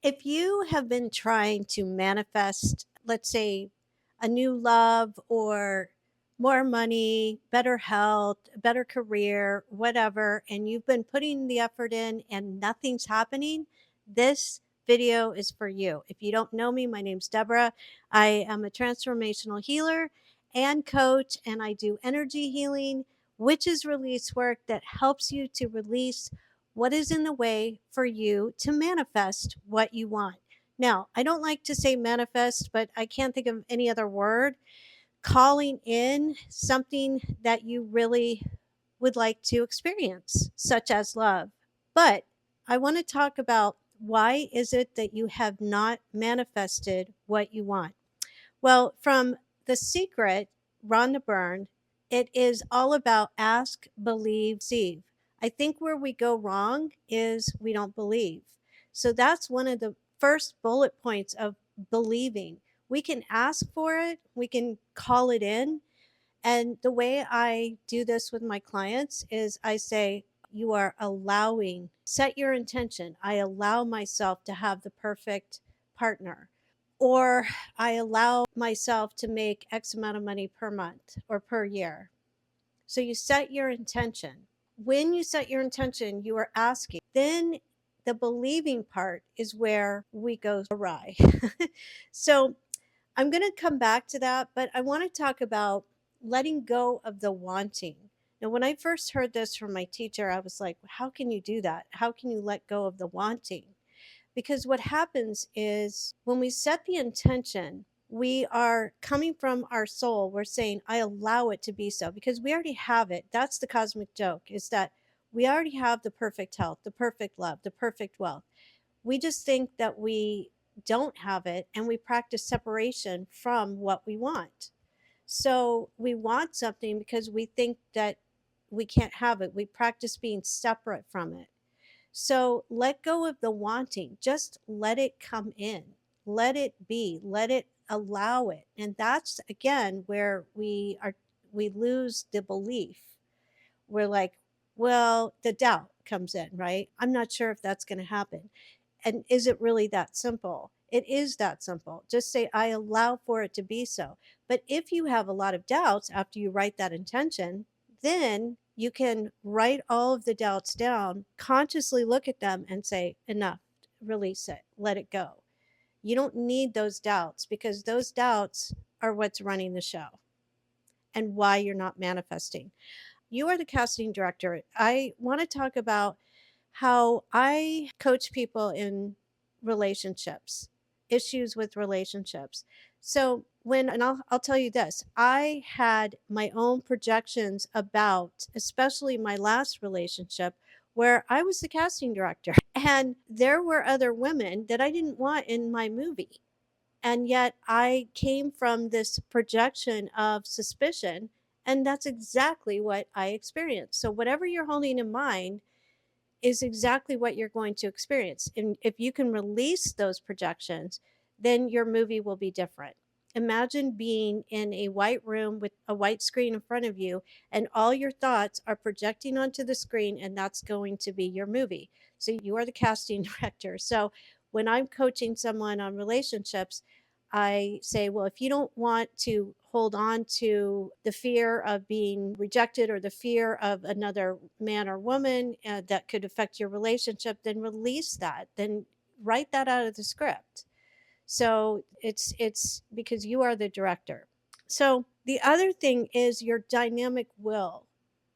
If you have been trying to manifest, let's say, a new love or more money, better health, better career, whatever, and you've been putting the effort in and nothing's happening, this video is for you. If you don't know me, my name's Deborah. I am a transformational healer and coach, and I do energy healing, which is release work that helps you to release what is in the way for you to manifest what you want. Now, I don't like to say manifest, but I can't think of any other word. Calling in something that you really would like to experience, such as love. But I want to talk about why is it that you have not manifested what you want? Well, from The Secret, Rhonda Byrne, it is all about ask, believe, receive. I think where we go wrong is we don't believe. So that's one of the first bullet points of believing. We can ask for it, we can call it in. And the way I do this with my clients is I say, you are allowing, set your intention. I allow myself to have the perfect partner, or I allow myself to make X amount of money per month or per year. So you set your intention. When you set your intention, you are asking. Then the believing part is where we go awry. So I'm going to come back to that, but I want to talk about letting go of the wanting. Now, when I first heard this from my teacher, I was like, how can you do that? How can you let go of the wanting? Because what happens is when we set the intention, we are coming from our soul. We're saying, I allow it to be so because we already have it. That's the cosmic joke, is that we already have the perfect health, the perfect love, the perfect wealth. We just think that we don't have it and we practice separation from what we want. So we want something because we think that we can't have it. We practice being separate from it. So let go of the wanting. Just let it come in. Let it be. Let it allow it. And that's again where we lose the belief. We're like, well, the doubt comes in, right? I'm not sure if that's going to happen. And is it really that simple? It is that simple. Just say, I allow for it to be so. But if you have a lot of doubts after you write that intention, then you can write all of the doubts down, consciously look at them and say, enough, release it, let it go. You don't need those doubts because those doubts are what's running the show and why you're not manifesting. You are the casting director. I want to talk about how I coach people in relationships, issues with relationships. So and I'll tell you this, I had my own projections about, especially my last relationship, where I was the casting director and there were other women that I didn't want in my movie. And yet I came from this projection of suspicion, and that's exactly what I experienced. So whatever you're holding in mind is exactly what you're going to experience. And if you can release those projections, then your movie will be different. Imagine being in a white room with a white screen in front of you, and all your thoughts are projecting onto the screen, and that's going to be your movie. So you are the casting director. So when I'm coaching someone on relationships, I say, well, if you don't want to hold on to the fear of being rejected or the fear of another man or woman that could affect your relationship, then release that. Then write that out of the script. So it's because you are the director. So the other thing is your dynamic will.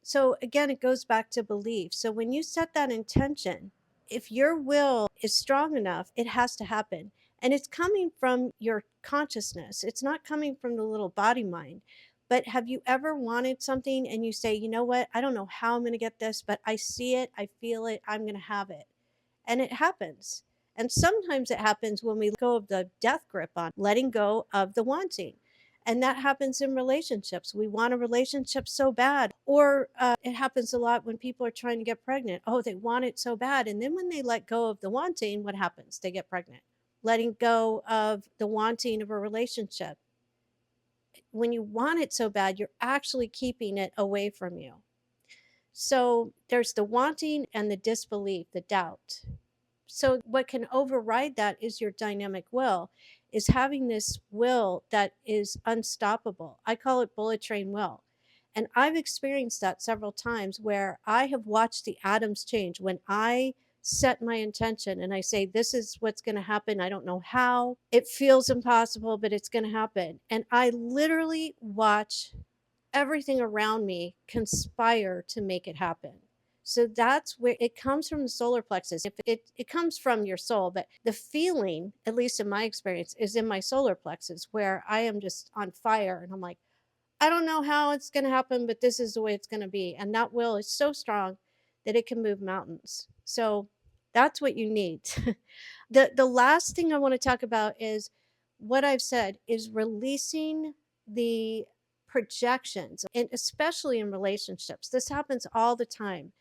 So again, it goes back to belief. So when you set that intention, if your will is strong enough, it has to happen. And it's coming from your consciousness. It's not coming from the little body mind. But have you ever wanted something and you say, you know what? I don't know how I'm going to get this, but I see it, I feel it, I'm going to have it. And it happens. And sometimes it happens when we let go of the death grip on letting go of the wanting. And that happens in relationships. We want a relationship so bad. Or it happens a lot when people are trying to get pregnant. Oh, they want it so bad. And then when they let go of the wanting, what happens? They get pregnant. Letting go of the wanting of a relationship. When you want it so bad, you're actually keeping it away from you. So there's the wanting and the disbelief, the doubt. So what can override that is your dynamic will, is having this will that is unstoppable. I call it bullet train will. And I've experienced that several times where I have watched the atoms change when I set my intention and I say, this is what's going to happen. I don't know how. It feels impossible, but it's going to happen. And I literally watch everything around me conspire to make it happen. So that's where it comes from, the solar plexus. If it comes from your soul, but the feeling, at least in my experience, is in my solar plexus where I am just on fire and I'm like, I don't know how it's going to happen, but this is the way it's going to be. And that will is so strong that it can move mountains. So that's what you need. The last thing I want to talk about is what I've said is releasing the projections, and especially in relationships. This happens all the time,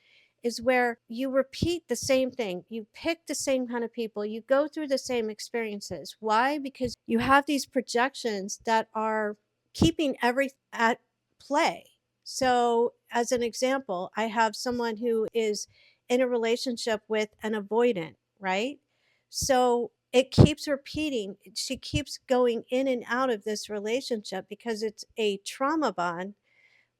is where you repeat the same thing. You pick the same kind of people, you go through the same experiences. Why? Because you have these projections that are keeping everything at play. So, as an example, I have someone who is in a relationship with an avoidant, right? So it keeps repeating. She keeps going in and out of this relationship because it's a trauma bond,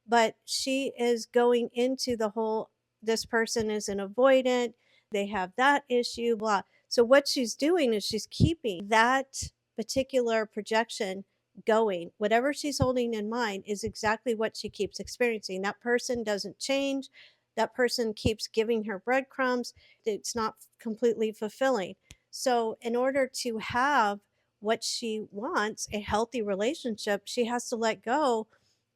but she is going into the whole, this person is an avoidant, they have that issue, blah. So what she's doing is she's keeping that particular projection going. Whatever she's holding in mind is exactly what she keeps experiencing. That person doesn't change. That person keeps giving her breadcrumbs. It's not completely fulfilling. So, in order to have what she wants, a healthy relationship, she has to let go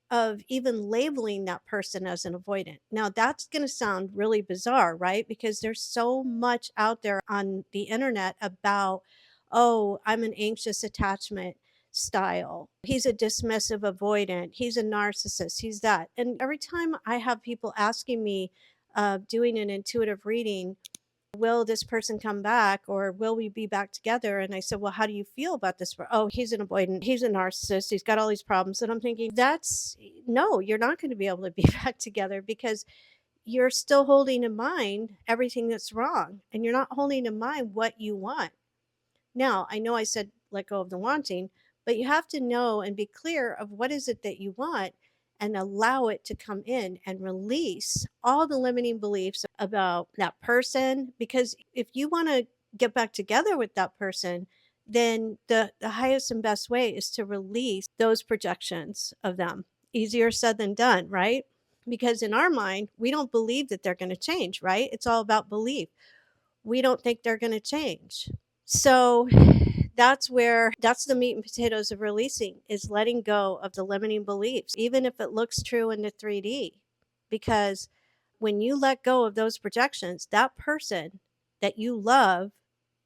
of even labeling that person as an avoidant. Now, that's going to sound really bizarre, right? Because there's so much out there on the internet about, oh, I'm an anxious attachment style. He's a dismissive avoidant. He's a narcissist. He's that. And every time I have people asking me, doing an intuitive reading, will this person come back or will we be back together? And I said, well, how do you feel about this? Oh, he's an avoidant. He's a narcissist. He's got all these problems. And I'm thinking, that's no, you're not going to be able to be back together because you're still holding in mind everything that's wrong and you're not holding in mind what you want. Now, I know I said let go of the wanting, but you have to know and be clear of what is it that you want and allow it to come in and release all the limiting beliefs about that person. Because if you want to get back together with that person, then the highest and best way is to release those projections of them. Easier said than done, right? Because in our mind, we don't believe that they're going to change, right? It's all about belief. We don't think they're going to change. So that's the meat and potatoes of releasing, is letting go of the limiting beliefs, even if it looks true in the 3D. Because when you let go of those projections, that person that you love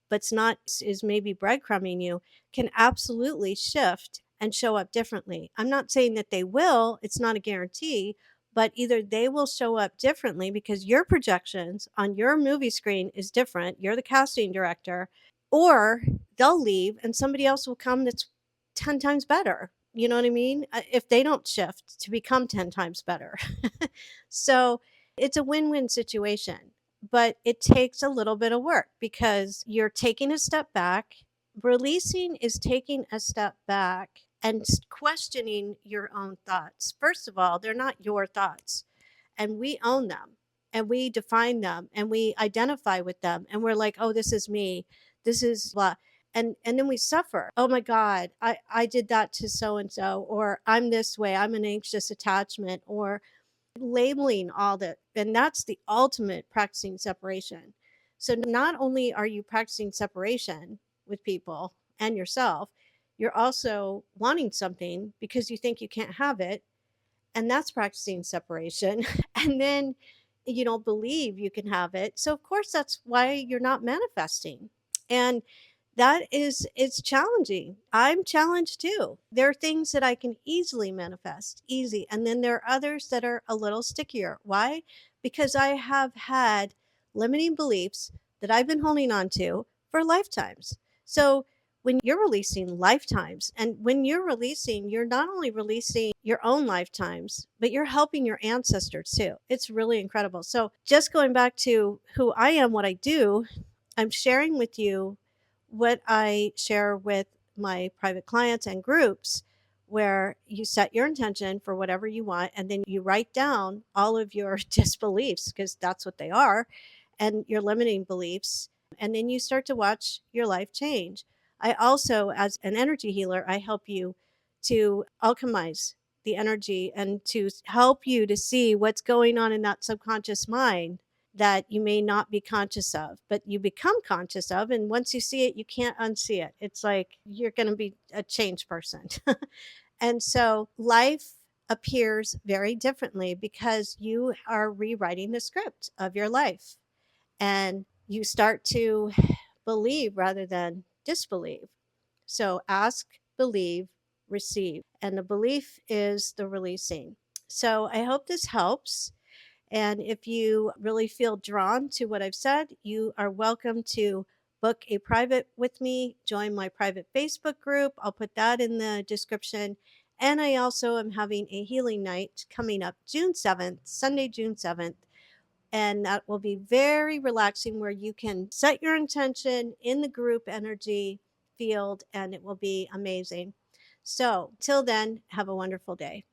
but's not is maybe breadcrumbing you can absolutely shift and show up differently. I'm not saying that they will, it's not a guarantee, but either they will show up differently because your projections on your movie screen is different. You're the casting director, or they'll leave and somebody else will come that's 10 times better. You know what I mean? If they don't shift to become 10 times better. So it's a win win situation, but it takes a little bit of work because you're taking a step back. Releasing is taking a step back and questioning your own thoughts. First of all, they're not your thoughts, and we own them and we define them and we identify with them and we're like, oh, this is me, this is blah. And then we suffer. Oh my god, I did that to so and so, or I'm this way, I'm an anxious attachment, or labeling all that. And that's the ultimate practicing separation. So not only are you practicing separation with people and yourself, you're also wanting something because you think you can't have it, and that's practicing separation. And then you don't believe you can have it, so of course that's why you're not manifesting. And that is, it's challenging. I'm challenged too. There are things that I can easily manifest, easy, and then there are others that are a little stickier. Why? Because I have had limiting beliefs that I've been holding on to for lifetimes. So when you're releasing lifetimes, and when you're releasing, you're not only releasing your own lifetimes, but you're helping your ancestors too. It's really incredible. So just going back to who I am, what I do, I'm sharing with you what I share with my private clients and groups, where you set your intention for whatever you want and then you write down all of your disbeliefs, because that's what they are, and your limiting beliefs, and then you start to watch your life change. I also, as an energy healer, I help you to alchemize the energy and to help you to see what's going on in that subconscious mind that you may not be conscious of, but you become conscious of. And once you see it, you can't unsee it. It's like you're going to be a changed person. And so life appears very differently because you are rewriting the script of your life, and you start to believe rather than disbelieve. So ask, believe, receive. And the belief is the releasing. So I hope this helps. And if you really feel drawn to what I've said, you are welcome to book a private with me, join my private Facebook group. I'll put that in the description. And I also am having a healing night coming up June 7th, Sunday, June 7th. And that will be very relaxing, where you can set your intention in the group energy field and it will be amazing. So, till then, have a wonderful day.